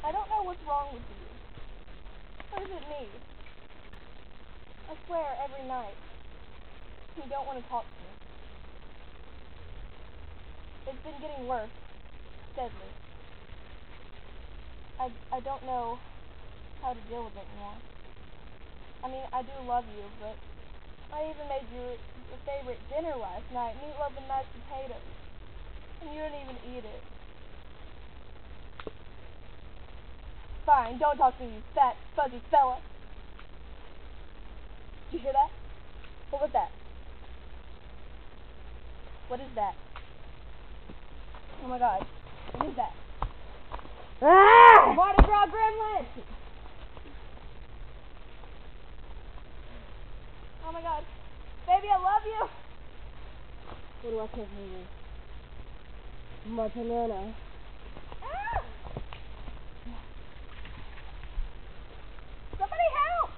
I don't know what's wrong with you. Or is it me? I swear every night you don't want to talk to me. It's been getting worse, steadily. I don't know how to deal with it anymore. I mean, I do love you, but I even made you your favorite dinner last night, meatloaf and mashed potatoes, and you didn't even eat it. Fine, don't talk to me, you fat, fuzzy fella. Did you hear that? What was that? What is that? Oh my god, what is that? Ah! Mardi Gras gremlin! Oh my god, baby, I love you! What do I say for you? My banana. Ah! Somebody help!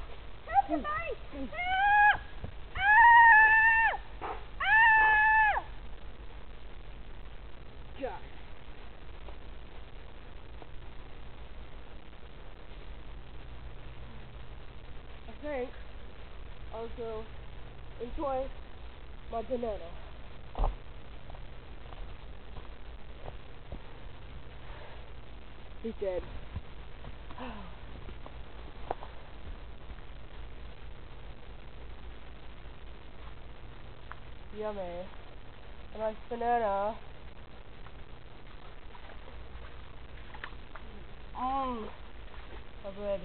Help tonight! Help! Ah! Ah! God. I think I'll go enjoy my banana. He's dead. Yummy. A nice banana. Mmm. So good.